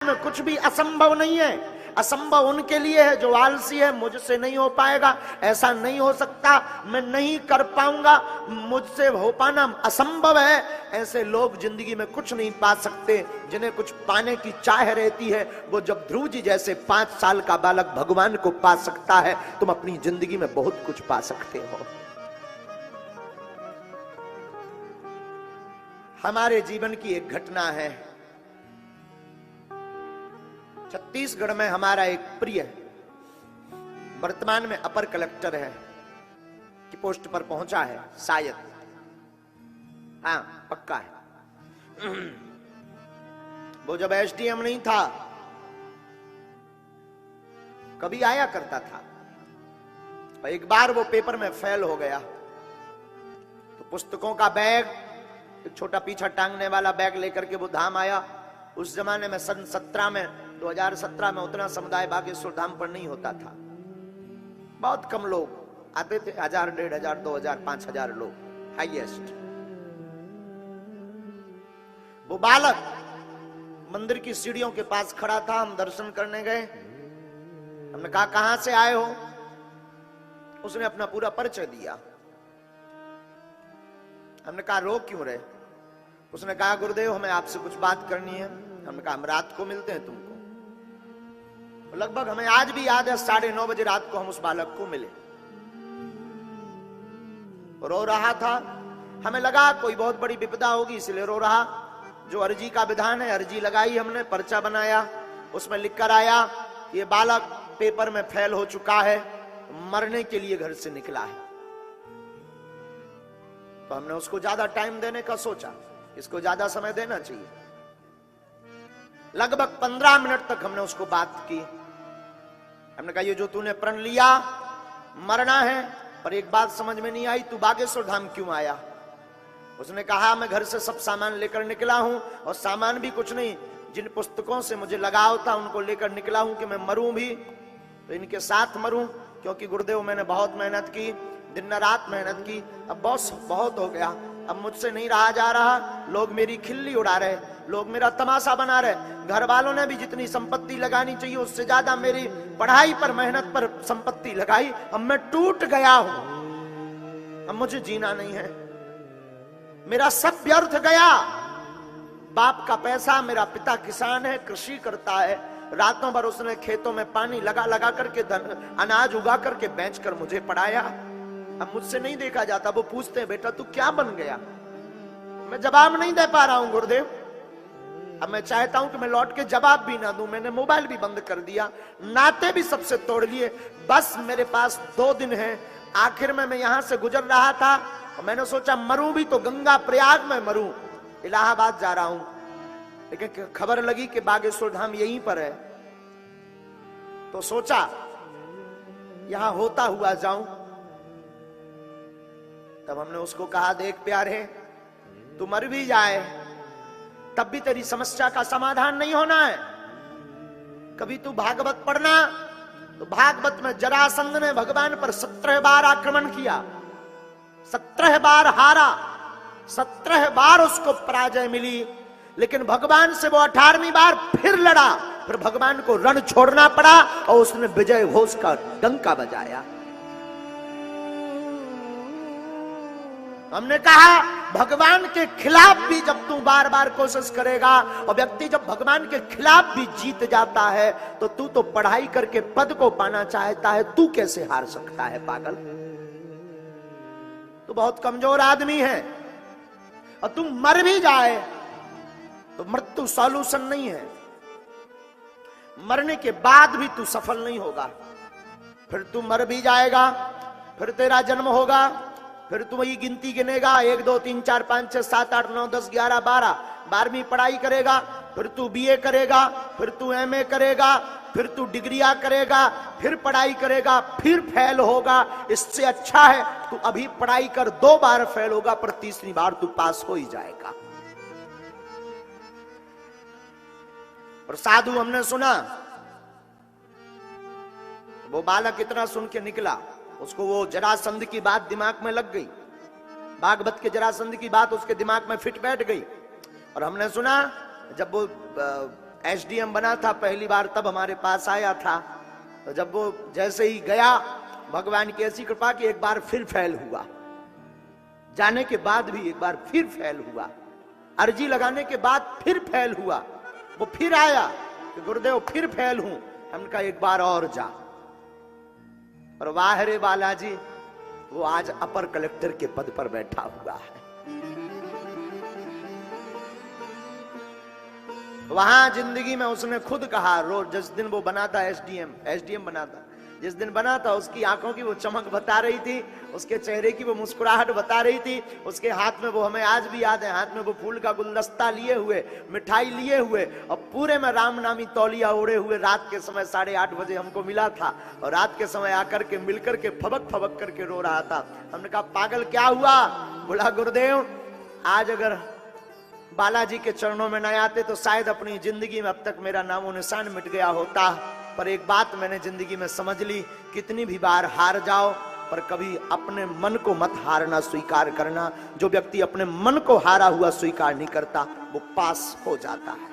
में कुछ भी असंभव नहीं है। असंभव उनके लिए है जो आलसी है, मुझसे नहीं हो पाएगा, ऐसा नहीं हो सकता, मैं नहीं कर पाऊंगा, मुझसे हो पाना असंभव है। ऐसे लोग जिंदगी में कुछ नहीं पा सकते। जिन्हें कुछ पाने की चाह रहती है, वो जब ध्रुव जी जैसे 5 साल का बालक भगवान को पा सकता है, तुम अपनी जिंदगी में बहुत कुछ पा सकते हो। हमारे जीवन की एक घटना है। छत्तीसगढ़ में हमारा एक प्रिय वर्तमान में अपर कलेक्टर है की पोस्ट पर पहुंचा है शायद, हाँ पक्का है। वो जब एसडीएम नहीं था, कभी आया करता था, और एक बार वो पेपर में फेल हो गया तो पुस्तकों का बैग, एक छोटा पीछा टांगने वाला बैग लेकर के वो धाम आया। उस जमाने में सन 2017 में उतना समुदाय बागेश्वर धाम पर नहीं होता था। बहुत कम लोग आते थे, 1000, 1500, 2000, 5000 लोग हाईएस्ट। वो बालक मंदिर की सीढ़ियों के पास खड़ा था। हम दर्शन करने गए। हमने कहा कहां से आए हो? उसने अपना पूरा परिचय दिया। हमने कहा रो क्यों रहे? उसने कहा गुरुदेव हमें आपसे कुछ बात करनी है। हमने कहा हम रात को मिलते हैं तुमको। लगभग हमें आज भी याद है 9:30 बजे रात को हम उस बालक को मिले। रो रहा था। हमें लगा कोई बहुत बड़ी विपदा होगी इसलिए रो रहा। जो अर्जी का विधान है, अर्जी लगाई, हमने पर्चा बनाया, उसमें लिखकर आया ये बालक पेपर में फेल हो चुका है, मरने के लिए घर से निकला है। तो हमने उसको ज्यादा टाइम देने का सोचा, इसको ज्यादा समय देना चाहिए। लगभग 15 मिनट तक हमने उसको बात की। हमने कहा ये जो तूने प्रण लिया, मरना है, पर एक बात समझ में नहीं आई, तू बागेश्वर धाम क्यों आया? उसने कहा मैं घर से सब सामान लेकर निकला हूं, और सामान भी कुछ नहीं, जिन पुस्तकों से मुझे लगाव था उनको लेकर निकला हूं कि मैं मरूं भी तो इनके साथ मरूं, क्योंकि गुरुदेव मैंने बहुत मेहनत की, दिन रात मेहनत की, अब बहुत हो गया, अब मुझसे नहीं रहा जा रहा। लोग मेरी खिल्ली उड़ा रहे, लोग मेरा तमाशा बना रहे। घर वालों ने भी जितनी संपत्ति लगानी चाहिए उससे ज्यादा मेरी पढ़ाई पर, मेहनत पर संपत्ति लगाई। अब मैं टूट गया हूं, अब मुझे जीना नहीं है, मेरा सब व्यर्थ गया। बाप का पैसा, मेरा पिता किसान है, कृषि करता है, रातों भर उसने खेतों में पानी लगा लगा करके अनाज उगा करके बेचकर मुझे पढ़ाया। अब मुझसे नहीं देखा जाता। वो पूछते हैं बेटा तू क्या बन गया? मैं जवाब नहीं दे पा रहा हूं गुरुदेव। अब मैं चाहता हूं कि मैं लौट के जवाब भी ना दूं। मैंने मोबाइल भी बंद कर दिया, नाते भी सबसे तोड़ लिए। बस मेरे पास 2 दिन है। आखिर में मैं यहां से गुजर रहा था और मैंने सोचा मरूं भी तो गंगा प्रयाग में मरूं। इलाहाबाद जा रहा हूं, लेकिन खबर लगी कि बागेश्वर धाम यहीं पर है, तो सोचा यहां होता हुआ जाऊं। तब हमने उसको कहा देख प्यारे, तू मर भी जाए तब भी तेरी समस्या का समाधान नहीं होना है। कभी तू भागवत पढ़ना, तो भागवत में जरासंध ने भगवान पर 17 बार आक्रमण किया, 17 बार हारा, 17 बार उसको पराजय मिली, लेकिन भगवान से वो 18वीं बार फिर लड़ा। फिर भगवान को रण छोड़ना पड़ा और उसने विजय घोष का डंका बजाया। हमने कहा भगवान के खिलाफ भी जब तू बार बार कोशिश करेगा, और व्यक्ति जब भगवान के खिलाफ भी जीत जाता है, तो तू तो पढ़ाई करके पद को पाना चाहता है, तू कैसे हार सकता है पागल? तू बहुत कमजोर आदमी है। और तू मर भी जाए तो मृत्यु सॉल्यूशन नहीं है। मरने के बाद भी तू सफल नहीं होगा। फिर तू मर भी जाएगा, फिर तेरा जन्म होगा, फिर तू वही गिनती गिनेगा 1 2 3 4 5 6 7 8 9 10 11 12, 12वीं पढ़ाई करेगा, फिर तू बीए करेगा, फिर तू एमए करेगा, फिर तू डिग्रियां करेगा, फिर पढ़ाई करेगा, फिर फेल होगा। इससे अच्छा है तू अभी पढ़ाई कर, 2 बार फेल होगा पर तीसरी बार तू पास हो ही जाएगा। और साधु हमने सुना, वो बालक इतना सुन के निकला, उसको वो जरासंध की बात दिमाग में लग गई, भागवत के जरासंध की बात उसके दिमाग में फिट बैठ गई। और हमने सुना जब वो एसडीएम बना था पहली बार, तब हमारे पास आया था। तो जब वो जैसे ही गया, भगवान की ऐसी कृपा कि एक बार फिर फेल हुआ, जाने के बाद भी एक बार फिर फेल हुआ, अर्जी लगाने के बाद फिर फेल हुआ। वो फिर आया कि गुरुदेव फिर फेल हूं। हमने कहा एक बार और जा। और वाह रे बालाजी, वो आज अपर कलेक्टर के पद पर बैठा हुआ है। वहां जिंदगी में उसने खुद कहा, रोज जिस दिन वो बना था एसडीएम बना था, जिस दिन बना था उसकी आंखों की वो चमक बता रही थी, उसके चेहरे की वो मुस्कुराहट बता रही थी, उसके हाथ में वो हमें आज भी याद है, हाथ में वो फूल का गुलदस्ता लिए हुए, मिठाई लिए हुए और पूरे में राम नामी तौलिया ओढ़े हुए रात के समय 8:30 बजे हमको मिला था। और रात के समय आकर के मिलकर के फबक फबक करके रो रहा था। हमने कहा पागल क्या हुआ? बोला गुरुदेव आज अगर बालाजी के चरणों में न आते तो शायद अपनी जिंदगी में अब तक मेरा नामो निशान मिट गया होता। पर एक बात मैंने जिंदगी में समझ ली, कितनी भी बार हार जाओ पर कभी अपने मन को मत हारना स्वीकार करना। जो व्यक्ति अपने मन को हारा हुआ स्वीकार नहीं करता वो पास हो जाता है।